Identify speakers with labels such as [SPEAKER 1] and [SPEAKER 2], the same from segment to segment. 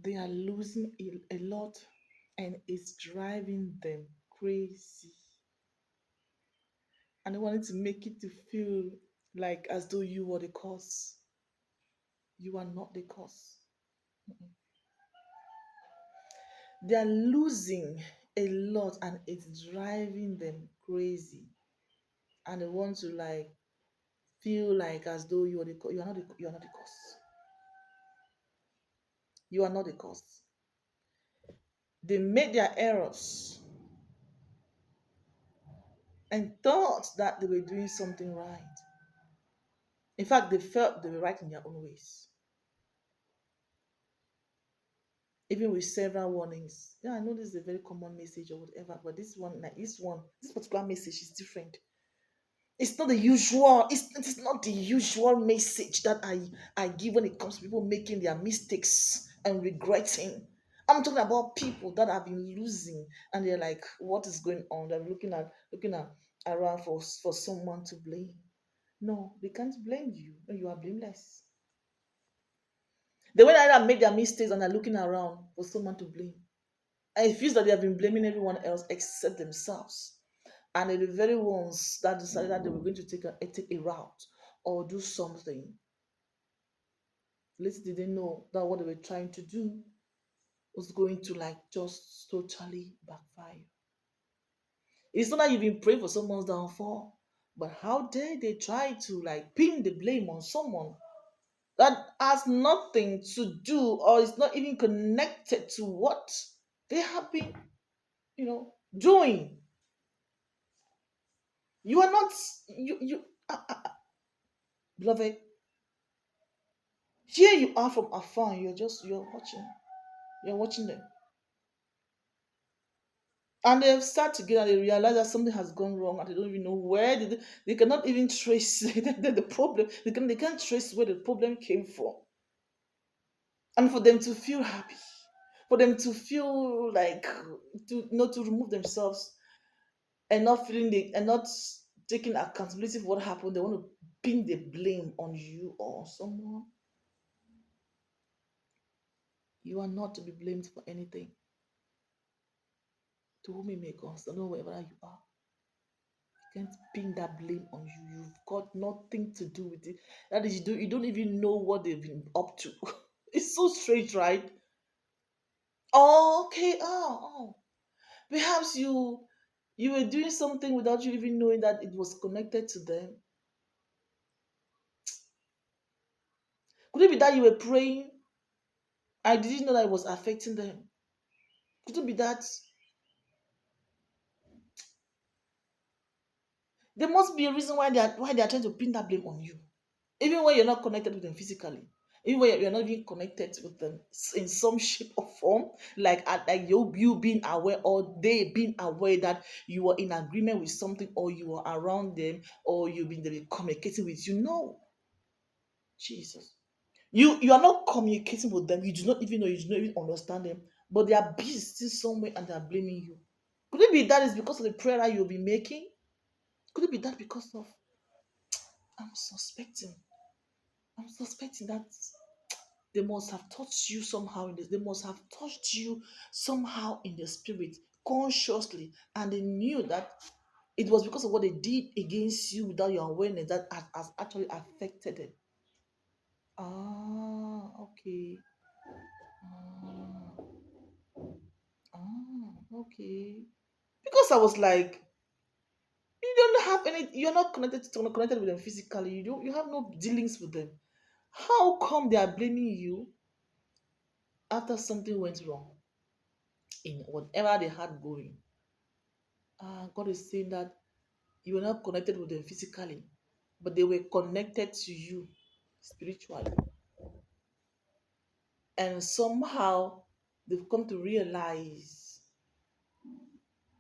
[SPEAKER 1] They are losing a lot, and it's driving them crazy. And they wanted to make it to feel like as though you were the cause. You are not the cause. They are losing a lot, and it's driving them crazy. And they want to like feel like as though you are not you are not the cause. You are not the cause. They made their errors and thought that they were doing something right. In fact, they felt they were right in their own ways, even with several warnings. Yeah, I know this is a very common message or whatever, but this particular message is different. It's not the usual. It's not the usual message that I give when it comes to people making their mistakes and regretting. I'm talking about people that have been losing, and they're like, "What is going on?" They're looking at around for someone to blame. No, they can't blame you. No, you are blameless. They went ahead and made their mistakes and are looking around for someone to blame. And it feels that they have been blaming everyone else except themselves. And they're the very ones that decided that they were going to take a route or do something. Little did they know that what they were trying to do was going to like just totally backfire. It's not that you've been praying for someone's downfall, but how dare they try to like pin the blame on someone that has nothing to do or is not even connected to what they have been, doing. You are not, beloved. Here you are from afar. You're watching them, and they've sat together. They realize that something has gone wrong, and they don't even know where they cannot even trace the problem. They can't trace where the problem came from, and for them to feel happy, for them to feel like to not to remove themselves and not taking accountability for what happened. They want to pin the blame on you or someone. You are not to be blamed for anything. To whom it may concern, or wherever you are, you can't pin that blame on you. You've got nothing to do with it. That is, you don't even know what they've been up to. It's so strange, right? Oh, okay. Oh. Perhaps you were doing something without you even knowing that it was connected to them. Could it be that you were praying? I didn't know that it was affecting them. Could it be that there must be a reason why they are trying to pin that blame on you, even when you're not connected with them physically, even when you're not even connected with them in some shape or form, like you being aware or they being aware that you are in agreement with something or you are around them or you've been communicating with Jesus. You are not communicating with them. You do not even know. You do not even understand them. But they are busy still somewhere and they are blaming you. Could it be that is because of the prayer that you'll be making? Could it be that because of I'm suspecting? I'm suspecting that they must have touched you somehow in this. They must have touched you somehow in the spirit, consciously, and they knew that it was because of what they did against you without your awareness that has actually affected it. Ah, okay. Ah, okay. Because I was like, you don't have any. You're not connected with them physically. You have no dealings with them. How come they are blaming you after something went wrong in whatever they had going? God is saying that you were not connected with them physically, but they were connected to you spiritually. And somehow they've come to realize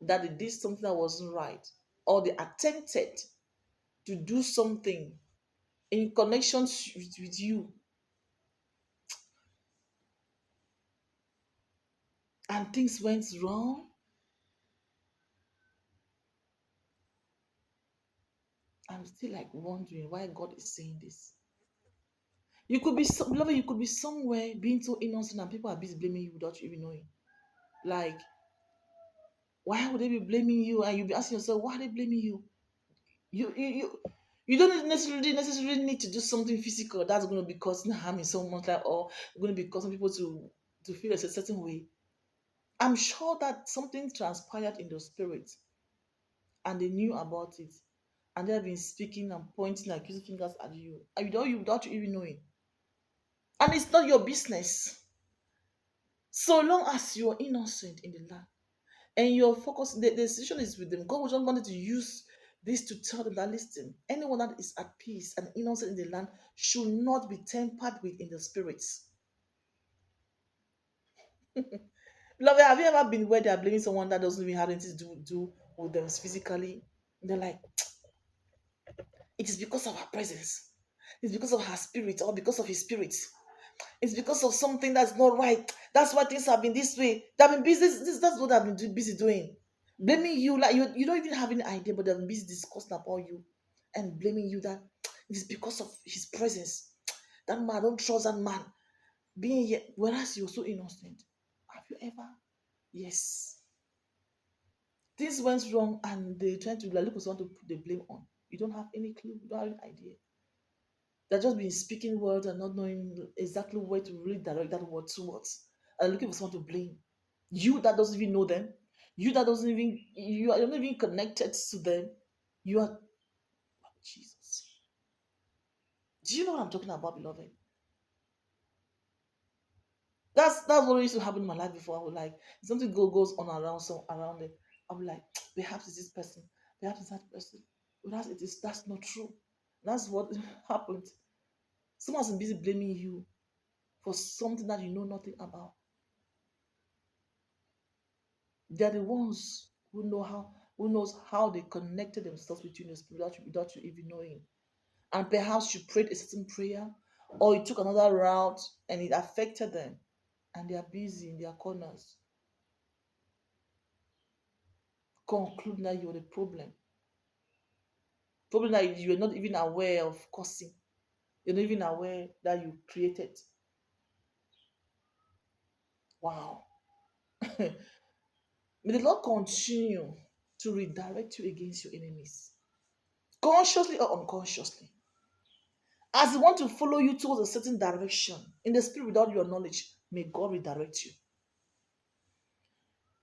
[SPEAKER 1] that they did something that wasn't right, or they attempted to do something in connection with you, and things went wrong. I'm still like wondering why God is saying this. You could be beloved, you could be somewhere being so innocent and people are busy blaming you without you even knowing. Like, why would they be blaming you? And you'll be asking yourself, why are they blaming you? You you you, you don't necessarily need to do something physical that's going to be causing harm in someone's life or going to be causing people to feel a certain way. I'm sure that something transpired in the spirit and they knew about it and they have been speaking and pointing accusing fingers at you and without you even knowing. And it's not your business. So long as you're innocent in the land and your focus, the decision is with them. God will just wanted to use this to tell them that listen, anyone that is at peace and innocent in the land should not be tampered with in the spirits. Beloved, have you ever been where they are blaming someone that doesn't even have anything to do with them physically? They're like, it is because of her presence. It's because of her spirit or because of his spirit. It's because of something that's not right. That's why things have been this way. They've been busy. That's what I've been busy doing. Blaming you like you don't even have any idea, but they've been busy discussing about you and blaming you that it is because of his presence. That man, I don't trust that man being here. Whereas you're so innocent. Have you ever? Yes. Things went wrong and they trying to like, look for someone to put the blame on. You don't have any clue. You don't have any idea. They're just been speaking words and not knowing exactly where to really direct that word towards. And looking for someone to blame. You that doesn't even know them. You that doesn't even you are not even connected to them. You are Jesus. Do you know what I'm talking about, beloved? That's what used to happen in my life before. I was like, something goes on around so around it. I'm like, perhaps it's this person, perhaps it's that person. But that's not true. That's what happened. Someone's been busy blaming you for something that you know nothing about. They're the ones who knows how they connected themselves with you in the spirit without you even knowing. And perhaps you prayed a certain prayer or you took another route and it affected them and they are busy in their corners, concluding that you're the problem. Problem that you were not even aware of causing. You're not even aware that you created. Wow. May the Lord continue to redirect you against your enemies, consciously or unconsciously. As they want to follow you towards a certain direction in the spirit without your knowledge, may God redirect you.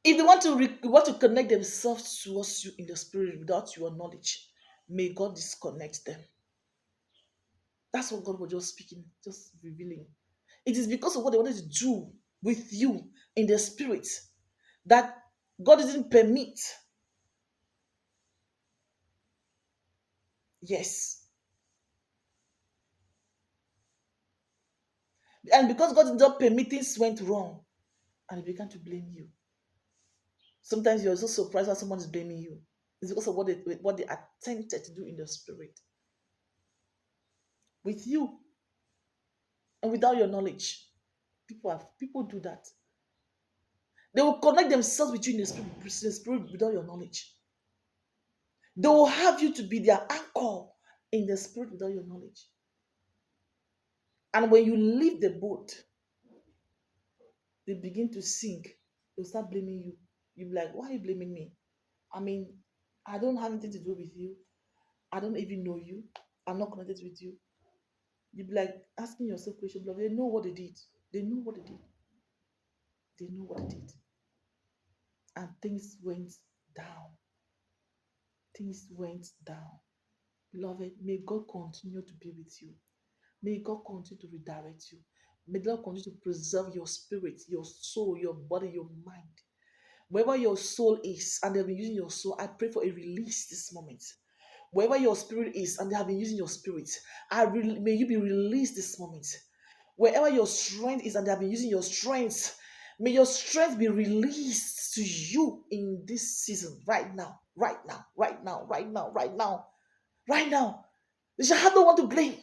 [SPEAKER 1] If they want to connect themselves towards you in the spirit without your knowledge, may God disconnect them. That's what God was just speaking, just revealing. It is because of what they wanted to do with you in the spirit that God didn't permit. Yes. And because God did not permit, things went wrong and they began to blame you. Sometimes you're so surprised that someone is blaming you. It's because of what they attempted to do in the spirit with you and without your knowledge. People do that. They will connect themselves with you in the spirit without your knowledge. They will have you to be their anchor in the spirit without your knowledge. And when you leave the boat, they begin to sink. They'll start blaming you. You'll be like, why are you blaming me? I mean, I don't have anything to do with you. I don't even know you. I'm not connected with you. You'll be like asking yourself questions. They know what they did. They know what they did. They know what they did. And things went down. Things went down. Beloved, may God continue to be with you. May God continue to redirect you. May God continue to preserve your spirit, your soul, your body, your mind. Wherever your soul is, and they've been using your soul, I pray for a release this moment. Wherever your spirit is, and they have been using your spirit, may you be released this moment. Wherever your strength is, and they have been using your strength, may your strength be released to you in this season, right now, right now, right now, right now, right now, right now. You shall have no one to blame.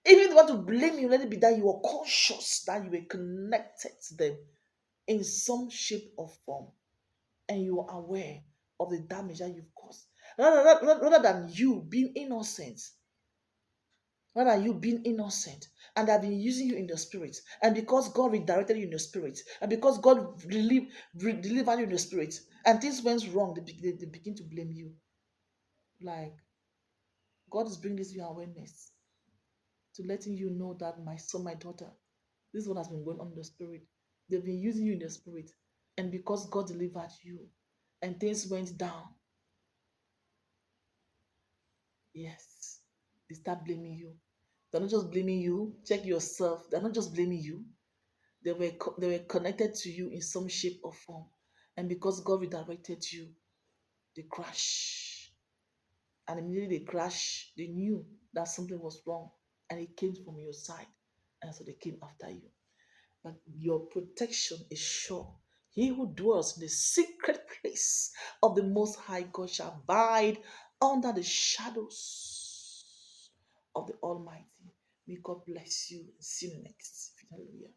[SPEAKER 1] Even if they want to blame you, let it be that you are conscious that you were connected to them in some shape or form and you are aware of the damage that you've caused. Rather than you being innocent, rather than you being innocent, and they've been using you in the spirit. And because God redirected you in the spirit, and because God delivered you in the spirit, and things went wrong, they begin to blame you. Like, God is bringing this to your awareness, to letting you know that my son, my daughter, this is what has been going on in the spirit. They've been using you in the spirit. And because God delivered you and things went down, yes, they start blaming you. They're not just blaming you. Check yourself. They're not just blaming you. They were connected to you in some shape or form. And because God redirected you, they crash. And immediately they crash, they knew that something was wrong. And it came from your side. And so they came after you. But your protection is sure. He who dwells in the secret place of the Most High God shall abide under the shadows of the Almighty. May God bless you and see you next. Hallelujah.